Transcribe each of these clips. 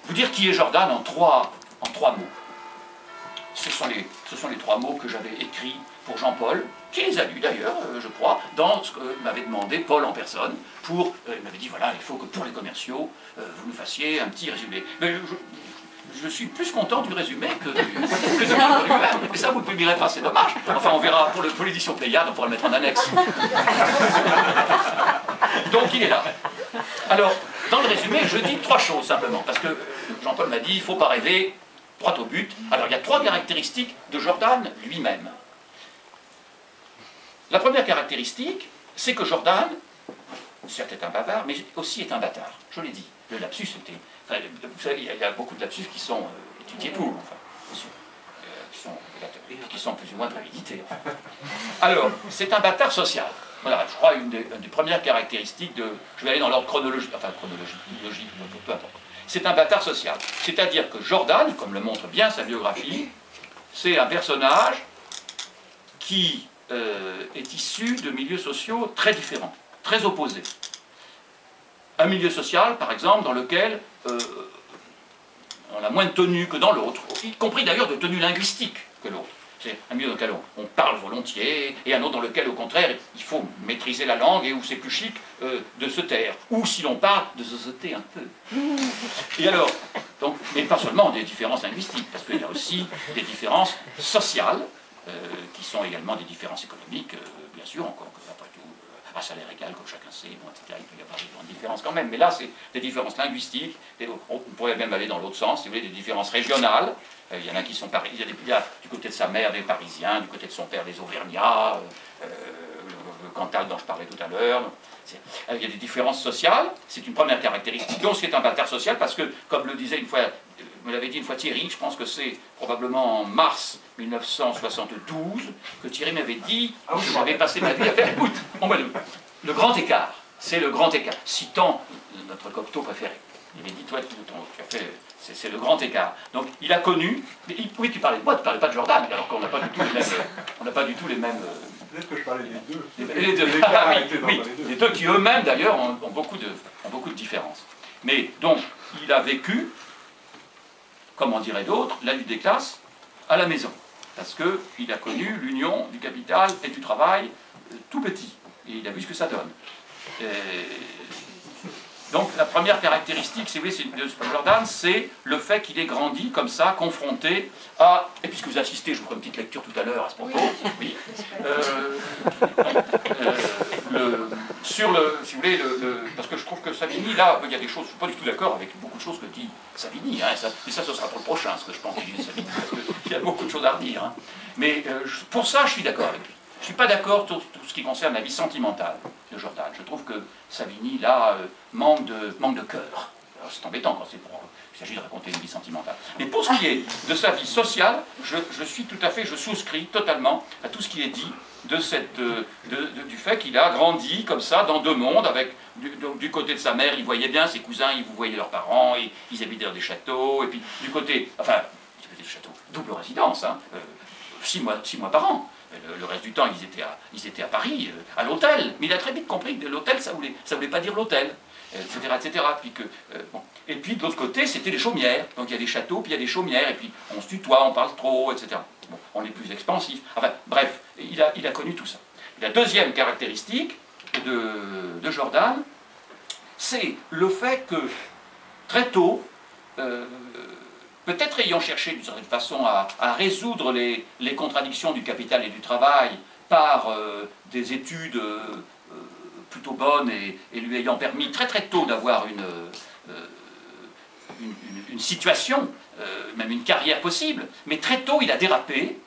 vous dire qui est Jordan en trois mots. Ce sont les trois mots que j'avais écrits pour Jean-Paul, qui les a lus d'ailleurs, je crois, dans ce que m'avait demandé Paul en personne, il m'avait dit, voilà, il faut que pour les commerciaux, vous nous fassiez un petit résumé. Mais je suis plus content du résumé que du livre lui-même. Mais ça, vous ne publierez pas, c'est dommage. Enfin, on verra pour l'édition Pléiade, on pourra le mettre en annexe. Donc, il est là. Alors, dans le résumé, je dis trois choses, simplement, parce que Jean-Paul m'a dit, il ne faut pas rêver, droit au but. Alors, il y a trois caractéristiques de Jordan lui-même. La première caractéristique, c'est que Jordan, certes est un bavard, mais aussi est un bâtard. Je l'ai dit. Le lapsus était... Enfin, vous savez, il y a beaucoup de lapsus qui sont étudiés pour, enfin, bien sûr, qui sont plus ou moins prémédités. Enfin. Alors, c'est un bâtard social. Voilà, je crois, une des premières caractéristiques de... Je vais aller dans l'ordre chronologique, enfin, logique, peu importe. C'est un bâtard social. C'est-à-dire que Jordan, comme le montre bien sa biographie, c'est un personnage qui est issu de milieux sociaux très différents, très opposés. Un milieu social, par exemple, dans lequel on a moins de tenue que dans l'autre, y compris d'ailleurs de tenue linguistique que l'autre. C'est un milieu dans lequel on parle volontiers, et un autre dans lequel, au contraire, il faut maîtriser la langue, et où c'est plus chic de se taire. Ou, si l'on parle, de zozoter un peu. Et alors, donc, mais pas seulement des différences linguistiques, parce qu'il y a aussi des différences sociales, qui sont également des différences économiques, bien sûr, encore après tout, à salaire égal, comme chacun sait, bon, etc. Il peut y avoir des grandes différences quand même, mais là, c'est des différences linguistiques, on pourrait même aller dans l'autre sens, si vous voulez, des différences régionales. Il y en a qui sont parisiens, il y a du côté de sa mère des Parisiens, du côté de son père des Auvergnats, le Cantal dont je parlais tout à l'heure. Il y a des différences sociales, c'est une première caractéristique. Donc c'est un bâtard social parce que, comme le disait une fois, me l'avait dit une fois Thierry, je pense que c'est probablement en mars 1972 que Thierry m'avait dit, j'avais passé ma vie à faire, écoute, le grand écart, c'est le grand écart, citant notre Cocteau préféré. Il m'a dit, toi, tu as fait, c'est le grand écart. Donc, il a connu, mais oui, tu parlais de moi, tu ne parlais pas de Jordan, alors qu'on n'a pas du tout les mêmes... On n'a pas du tout les mêmes... Peut-être que je parlais des deux. Les deux, oui, les deux qui eux-mêmes, d'ailleurs, ont beaucoup de différences. Mais, donc, il a vécu, comme en dirait d'autres, la lutte des classes à la maison. Parce qu'il a connu l'union du capital et du travail tout petit. Et il a vu ce que ça donne. Donc la première caractéristique, si vous voulez, de Jordan, c'est le fait qu'il ait grandi comme ça, confronté à... Et puisque vous assistez, je vous ferai une petite lecture tout à l'heure à ce propos, oui. Sur le... Si vous voulez, parce que je trouve que Savigny, là, il y a des choses, je ne suis pas du tout d'accord avec beaucoup de choses que dit Savigny, hein, mais ça, ce sera pour le prochain, ce que je pense qu'il dit Savigny, parce qu'il y a beaucoup de choses à redire. Hein. Mais pour ça, je suis d'accord avec lui. Je ne suis pas d'accord sur tout ce qui concerne la vie sentimentale de Jordan. Je trouve que Savigny, là, manque de cœur. C'est embêtant quand il s'agit de raconter une vie sentimentale. Mais pour ce qui est de sa vie sociale, je souscris totalement à tout ce qui est dit du fait qu'il a grandi comme ça dans deux mondes, avec du côté de sa mère, il voyait bien ses cousins, ils vous voyaient leurs parents, et ils habitaient dans des châteaux, et puis du côté, enfin, des châteaux, double résidence, hein, 6 mois par an. Le reste du temps, ils étaient à Paris, à l'hôtel. Mais il a très vite compris que l'hôtel, ça voulait pas dire l'hôtel, etc., etc. Puis bon. Et puis, de l'autre côté, c'était les chaumières. Donc, il y a des châteaux, puis il y a des chaumières, et puis on se tutoie, on parle trop, etc. Bon, on est plus expansif. Enfin, bref, il a connu tout ça. La deuxième caractéristique de Jordan, c'est le fait que, très tôt, peut-être ayant cherché d'une certaine façon à résoudre les contradictions du capital et du travail par des études plutôt bonnes et lui ayant permis très très tôt d'avoir une situation, même une carrière possible, mais très tôt il a dérapé,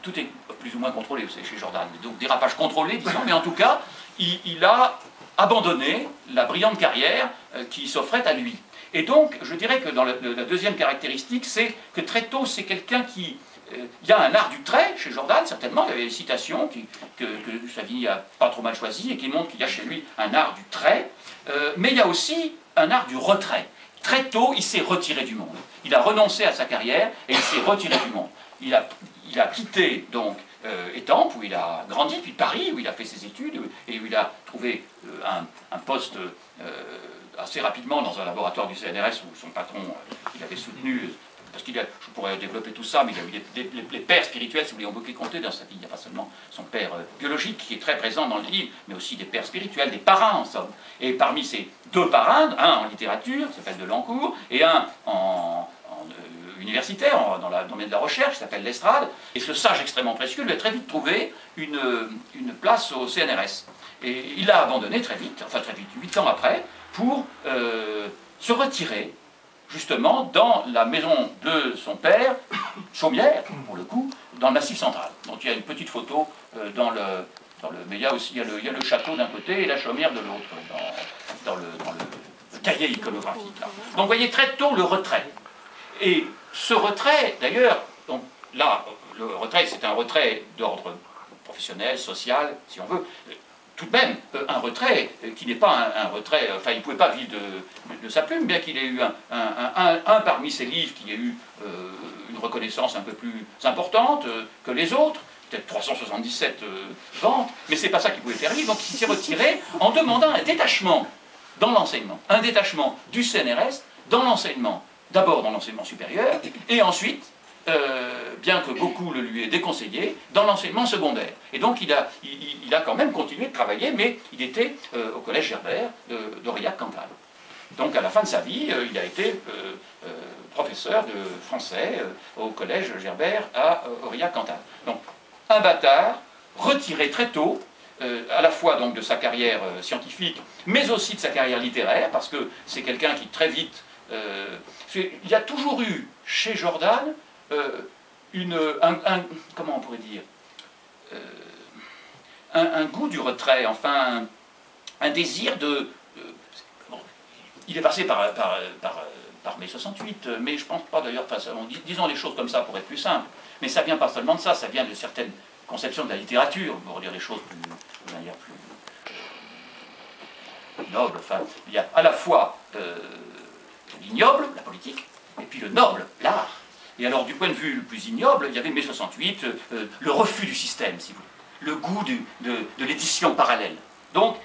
tout est plus ou moins contrôlé chez Jordan, donc dérapage contrôlé disons, mais en tout cas il a abandonné la brillante carrière qui s'offrait à lui. Et donc, je dirais que dans la deuxième caractéristique, c'est que très tôt, c'est quelqu'un qui... il y a un art du trait chez Jordan, certainement, il y avait des citations que Savigny n'a pas trop mal choisies et qui montrent qu'il y a chez lui un art du trait, mais il y a aussi un art du retrait. Très tôt, il s'est retiré du monde. Il a renoncé à sa carrière et il s'est retiré du monde. Il a quitté, donc, Étampes, où il a grandi, puis Paris, où il a fait ses études, et où il a trouvé un poste assez rapidement dans un laboratoire du CNRS où son patron, il avait soutenu, parce je pourrais développer tout ça, mais il y a eu les pères spirituels, si vous voulez, ont beaucoup compté dans sa vie. Il n'y a pas seulement son père biologique qui est très présent dans le livre, mais aussi des pères spirituels, des parrains en somme. Et parmi ces deux parrains, un en littérature, qui s'appelle Delancourt, et un universitaire, dans le domaine de la recherche, qui s'appelle Lestrade, et ce sage extrêmement précieux lui a très vite trouvé une place au CNRS. Et il l'a abandonné très vite, enfin très vite, 8 ans après, pour se retirer justement dans la maison de son père, Chaumière, pour le coup, dans le Massif central. Donc il y a une petite photo mais il y a aussi il y a le château d'un côté et la Chaumière de l'autre, dans le cahier iconographique. Là. Donc vous voyez très tôt le retrait. Et ce retrait, d'ailleurs, donc là, le retrait, c'est un retrait d'ordre professionnel, social, si on veut, tout de même un retrait qui n'est pas un retrait, enfin il ne pouvait pas vivre de sa plume, bien qu'il ait eu un parmi ses livres qui ait eu une reconnaissance un peu plus importante que les autres, peut-être 377 ventes, mais c'est pas ça qu'il pouvait faire vivre, donc il s'est retiré en demandant un détachement dans l'enseignement, un détachement du CNRS dans l'enseignement, d'abord dans l'enseignement supérieur, et ensuite, bien que beaucoup le lui aient déconseillé, dans l'enseignement secondaire. Et donc il a quand même continué de travailler, mais il était au collège Gerbert d'Aurillac-Cantal. Donc à la fin de sa vie, il a été professeur de français au collège Gerbert à Aurillac-Cantal. Donc un bâtard, retiré très tôt, à la fois donc de sa carrière scientifique, mais aussi de sa carrière littéraire, parce que c'est quelqu'un qui très vite... il y a toujours eu chez Jordan comment on pourrait dire, un goût du retrait, enfin un désir bon, il est passé par mai 68, mais je pense pas d'ailleurs, disons les choses comme ça pour être plus simple, mais ça vient pas seulement de ça vient de certaines conceptions de la littérature, pour dire les choses de manière plus noble. Enfin, il y a à la fois l'ignoble, la politique, et puis le noble, l'art. Et alors, du point de vue le plus ignoble, il y avait mai 68, le refus du système, si vous voulez, le goût de l'édition parallèle. Donc,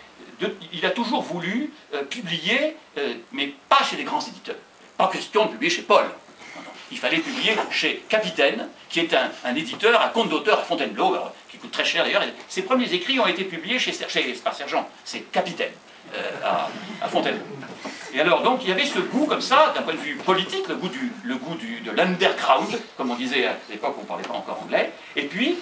il a toujours voulu publier, mais pas chez les grands éditeurs. Pas question de publier chez Paul. Non, non. Il fallait publier chez Capitaine, qui est un éditeur, un compte d'auteur à Fontainebleau, qui coûte très cher d'ailleurs. Ses premiers écrits ont été publiés par Sergent, c'est Capitaine, à Fontainebleau. Et alors, donc, il y avait ce goût comme ça, d'un point de vue politique, le goût de l'underground, comme on disait à l'époque où on ne parlait pas encore anglais, et puis,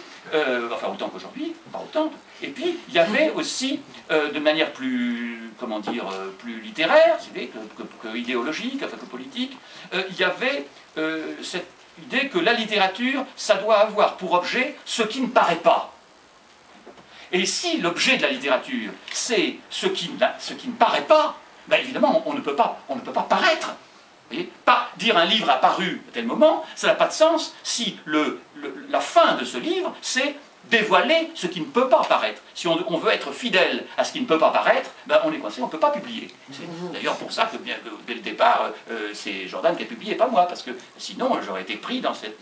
enfin autant qu'aujourd'hui, pas autant, et puis, il y avait aussi, de manière plus, comment dire, plus littéraire, que idéologique, enfin que politique, il y avait cette idée que la littérature, ça doit avoir pour objet ce qui ne paraît pas. Et si l'objet de la littérature, c'est ce qui ne paraît pas, ben évidemment, on ne peut pas paraître. Vous voyez, pas dire un livre a paru à tel moment, ça n'a pas de sens si la fin de ce livre, c'est dévoiler ce qui ne peut pas paraître. Si on veut être fidèle à ce qui ne peut pas paraître, ben on est coincé, on ne peut pas publier. C'est d'ailleurs pour ça que dès le départ, c'est Jordan qui a publié, pas moi, parce que sinon j'aurais été pris dans cette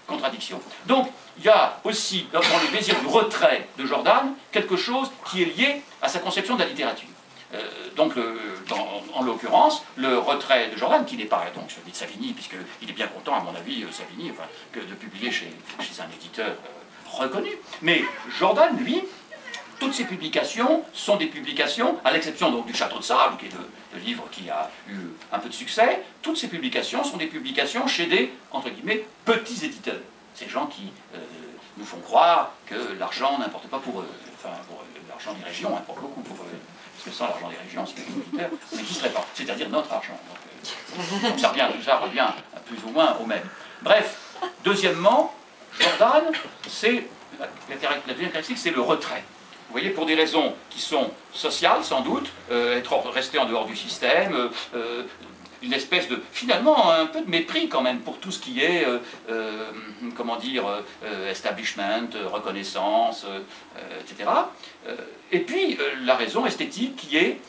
contradiction. Donc, il y a aussi, dans le désir du retrait de Jordan, quelque chose qui est lié à sa conception de la littérature. Donc, en l'occurrence, le retrait de Jordan, qui n'est pas donc celui de Savigny, puisqu'il est bien content, à mon avis, Savigny, enfin, de publier chez un éditeur reconnu. Mais Jordan, lui, toutes ses publications sont des publications, à l'exception donc du Château de Sable, qui est le livre qui a eu un peu de succès, toutes ces publications sont des publications chez des, entre guillemets, petits éditeurs. Ces gens qui nous font croire que l'argent n'importe pas pour eux. Enfin, l'argent des régions importe beaucoup pour eux. Parce que sans l'argent des régions, c'est les éditeurs n'existeraient pas. C'est-à-dire notre argent. Donc ça revient plus ou moins au même. Bref, deuxièmement, Jordan, la deuxième caractéristique, c'est le retrait. Vous voyez, pour des raisons qui sont sociales, sans doute, rester en dehors du système, une espèce de, finalement, un peu de mépris quand même pour tout ce qui est, comment dire, establishment, reconnaissance, etc. Et puis, la raison esthétique qui est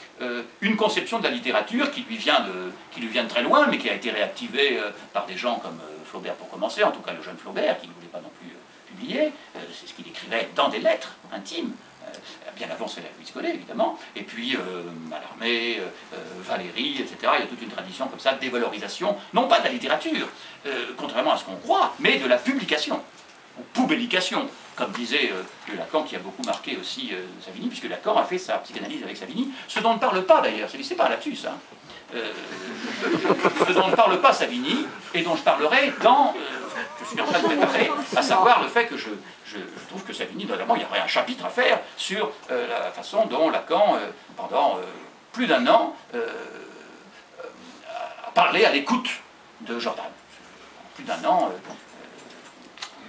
une conception de la littérature qui lui vient de très loin, mais qui a été réactivée par des gens comme Flaubert pour commencer, en tout cas le jeune Flaubert, qui ne voulait pas non plus publier, c'est ce qu'il écrivait dans des lettres intimes. bien avant celle de Louise Collet, évidemment, et puis Mallarmé, Valéry, etc. Il y a toute une tradition comme ça de dévalorisation, non pas de la littérature, contrairement à ce qu'on croit, mais de la publication, ou poubellication, comme disait Lacan, qui a beaucoup marqué aussi Savigny, puisque Lacan a fait sa psychanalyse avec Savigny, ce dont ne parle pas d'ailleurs, c'est pas un lapsus, hein. Ce dont ne parle pas Savigny, et dont je parlerai dans... je suis en train de préparer, à savoir le fait que je trouve que Savigny, notamment, il y aurait un chapitre à faire sur la façon dont Lacan, pendant plus d'un an, a parlé à l'écoute de Jordan. Plus d'un an,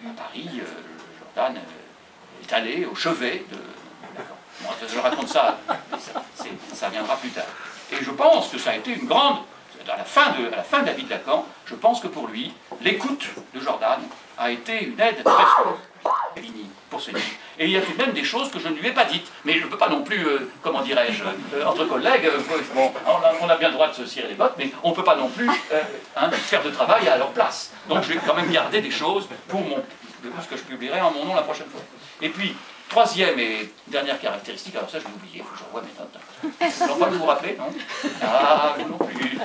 à Paris, Jordan est allé au chevet de Lacan. Bon, je raconte ça, ça viendra plus tard. Et je pense que ça a été une grande... À la fin de la vie de Lacan, je pense que pour lui, l'écoute de Jordan a été une aide presque pour ce livre. Et il y a tout de même des choses que je ne lui ai pas dites. Mais je ne peux pas non plus, comment dirais-je, entre collègues, bon, on a bien le droit de se cirer les bottes, mais on ne peut pas non plus faire de travail à leur place. Donc je vais quand même garder des choses pour ce que je publierai en mon nom la prochaine fois. Et puis, troisième et dernière caractéristique, alors ça je l'ai oublié, il faut que je revoie mes notes. Jean-Paul, vous vous rappelez, non? Ah, vous non plus.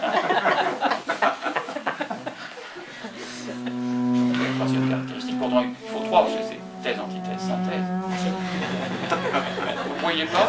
Troisième caractéristique, pourtant il faut trois, parce que c'est thèse, antithèse, synthèse. Vous ne voyez pas?